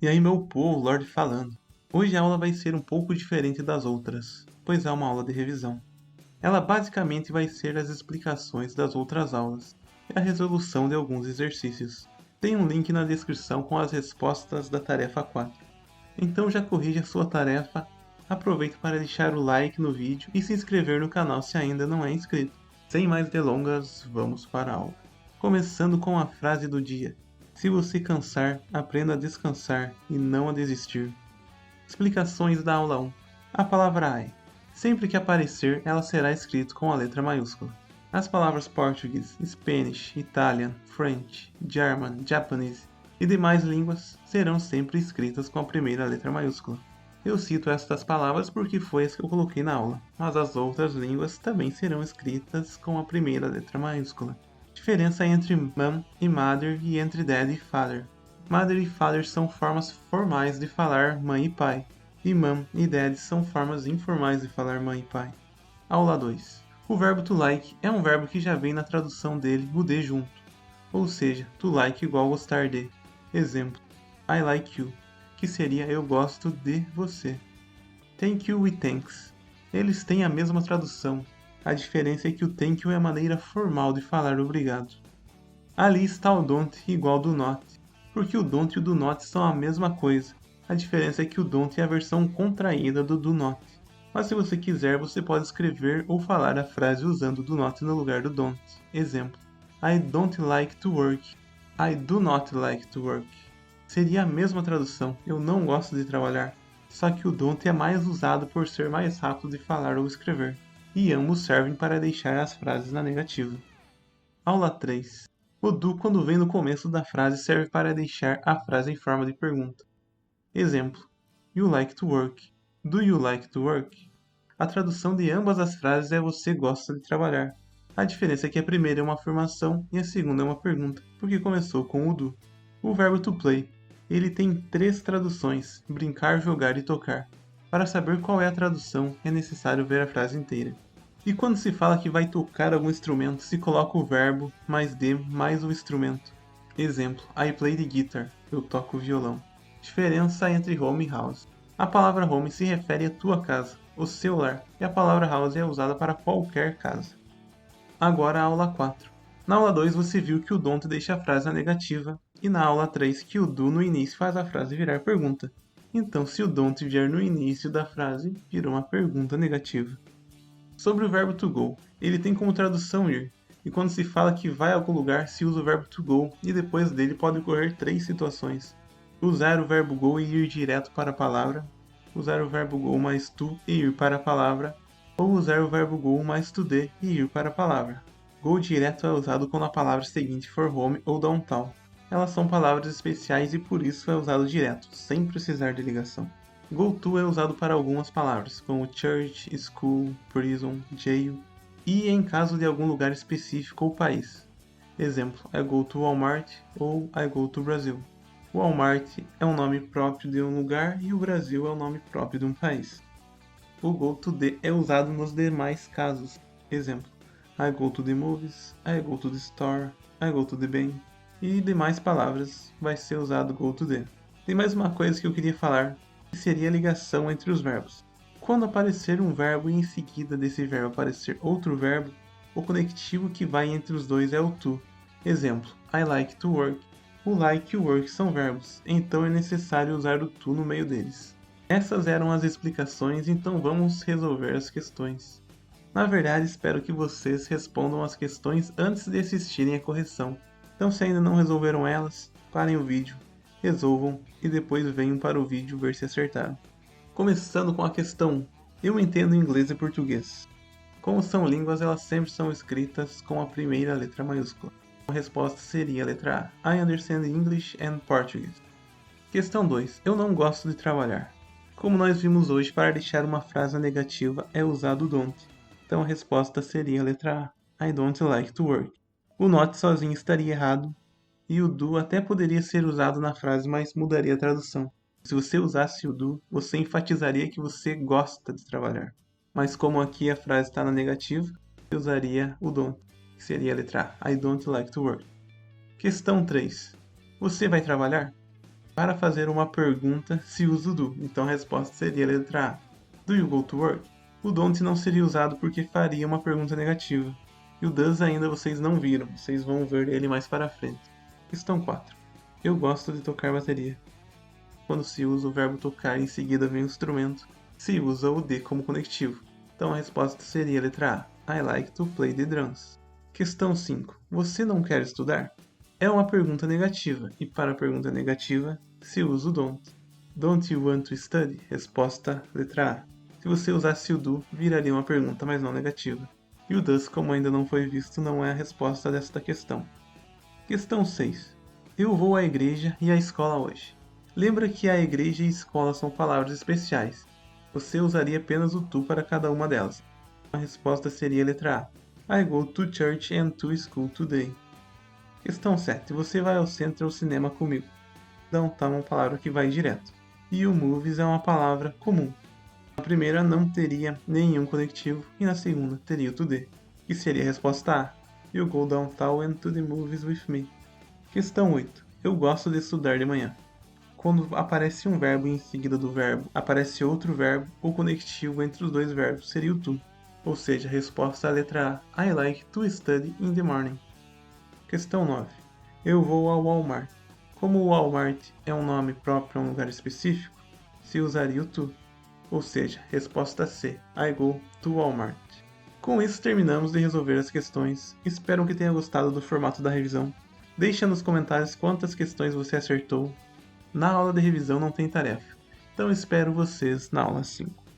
E aí, meu povo, Lorde falando. Hoje a aula vai ser um pouco diferente das outras, pois é uma aula de revisão. Ela basicamente vai ser as explicações das outras aulas e a resolução de alguns exercícios. Tem um link na descrição com as respostas da tarefa 4. Então já corrija a sua tarefa, aproveite para deixar o like no vídeo e se inscrever no canal se ainda não é inscrito. Sem mais delongas, vamos para a aula. Começando com a frase do dia. Se você cansar, aprenda a descansar e não a desistir. Explicações da aula 1. A palavra I. Sempre que aparecer, ela será escrita com a letra maiúscula. As palavras português, Spanish, Italian, French, German, Japanese e demais línguas serão sempre escritas com a primeira letra maiúscula. Eu cito estas palavras porque foi as que eu coloquei na aula, mas as outras línguas também serão escritas com a primeira letra maiúscula. Diferença entre mom e mother e entre dad e father. Mother e father são formas formais de falar mãe e pai, e mom e dad são formas informais de falar mãe e pai. Aula 2. O verbo to like é um verbo que já vem na tradução dele o de junto, ou seja, to like igual gostar de. Exemplo, I like you, que seria eu gosto de você. Thank you e thanks. Eles têm a mesma tradução. A diferença é que o thank you é a maneira formal de falar obrigado. Ali está o don't igual do not, porque o don't e o do not são a mesma coisa. A diferença é que o don't é a versão contraída do do not. Mas se você quiser, você pode escrever ou falar a frase usando o do not no lugar do don't. Exemplo, I don't like to work. I do not like to work. Seria a mesma tradução, eu não gosto de trabalhar. Só que o don't é mais usado por ser mais rápido de falar ou escrever. E ambos servem para deixar as frases na negativa. Aula 3. O do, quando vem no começo da frase, serve para deixar a frase em forma de pergunta. Exemplo, You like to work. Do you like to work? A tradução de ambas as frases é você gosta de trabalhar. A diferença é que a primeira é uma afirmação e a segunda é uma pergunta, porque começou com o do. O verbo to play. Ele tem 3 traduções, brincar, jogar e tocar. Para saber qual é a tradução, é necessário ver a frase inteira. E quando se fala que vai tocar algum instrumento, se coloca o verbo mais de mais o instrumento. Exemplo, I play the guitar, eu toco o violão. Diferença entre home e house. A palavra home se refere à tua casa, o seu lar, e a palavra house é usada para qualquer casa. Agora a aula 4. Na aula 2 você viu que o don't deixa a frase na negativa, e na aula 3 que o do no início faz a frase virar pergunta. Então se o don't vier no início da frase, vira uma pergunta negativa. Sobre o verbo to go, ele tem como tradução ir, e quando se fala que vai a algum lugar se usa o verbo to go, e depois dele pode ocorrer 3 situações. Usar o verbo go e ir direto para a palavra, usar o verbo go mais to e ir para a palavra, ou usar o verbo go mais to de e ir para a palavra. Go direto é usado quando a palavra seguinte for home ou downtown. Elas são palavras especiais e por isso é usado direto, sem precisar de ligação. Go to é usado para algumas palavras, como church, school, prison, jail, e em caso de algum lugar específico ou país. Exemplo, I go to Walmart ou I go to Brazil. Walmart é um nome próprio de um lugar e o Brasil é um nome próprio de um país. O go to the é usado nos demais casos. Exemplo, I go to the movies, I go to the store, I go to the bank. E demais palavras vai ser usado go to the. Tem mais uma coisa que eu queria falar, que seria a ligação entre os verbos. Quando aparecer um verbo e em seguida desse verbo aparecer outro verbo, o conectivo que vai entre os dois é o to. Exemplo, I like to work. O like e o work são verbos, então é necessário usar o to no meio deles. Essas eram as explicações, então vamos resolver as questões. Na verdade, espero que vocês respondam as questões antes de assistirem a correção. Então se ainda não resolveram elas, parem o vídeo, resolvam e depois venham para o vídeo ver se acertaram. Começando com a questão 1. Eu entendo inglês e português. Como são línguas, elas sempre são escritas com a primeira letra maiúscula. A resposta seria a letra A. I understand English and Portuguese. Questão 2. Eu não gosto de trabalhar. Como nós vimos hoje, para deixar uma frase negativa é usado o don't. Então a resposta seria a letra A. I don't like to work. O not sozinho estaria errado e o do até poderia ser usado na frase, mas mudaria a tradução. Se você usasse o do, você enfatizaria que você gosta de trabalhar. Mas como aqui a frase está na negativa, eu usaria o don't, que seria a letra A. I don't like to work. Questão 3. Você vai trabalhar? Para fazer uma pergunta, se usa o do. Então a resposta seria a letra A. Do you go to work? O don't não seria usado porque faria uma pergunta negativa. E o does ainda vocês não viram, vocês vão ver ele mais para frente. Questão 4. Eu gosto de tocar bateria. Quando se usa o verbo tocar e em seguida vem o instrumento, se usa o de como conectivo. Então a resposta seria a letra A. I like to play the drums. Questão 5. Você não quer estudar? É uma pergunta negativa, e para a pergunta negativa, se usa o don't. Don't you want to study? Resposta letra A. Se você usasse o do, viraria uma pergunta, mas não negativa. E o does, como ainda não foi visto, não é a resposta desta questão. Questão 6. Eu vou à igreja e à escola hoje. Lembra que a igreja e escola são palavras especiais. Você usaria apenas o to para cada uma delas. A resposta seria a letra A. I go to church and to school today. Questão 7. Você vai ao centro ou cinema comigo. Downtown é uma palavra que vai direto. E o movies é uma palavra comum. Na primeira não teria nenhum conectivo e na segunda teria o to the, que seria a resposta A. You go downtown and to the movies with me. Questão 8. Eu gosto de estudar de manhã. Quando aparece um verbo e em seguida do verbo aparece outro verbo, o conectivo entre os dois verbos seria o to. Ou seja, a resposta é a letra A. I like to study in the morning. Questão 9. Eu vou ao Walmart. Como o Walmart é um nome próprio a um lugar específico, se usaria o to. Ou seja, resposta C. I go to Walmart. Com isso terminamos de resolver as questões. Espero que tenha gostado do formato da revisão. Deixe nos comentários quantas questões você acertou. Na aula de revisão não tem tarefa. Então espero vocês na aula 5.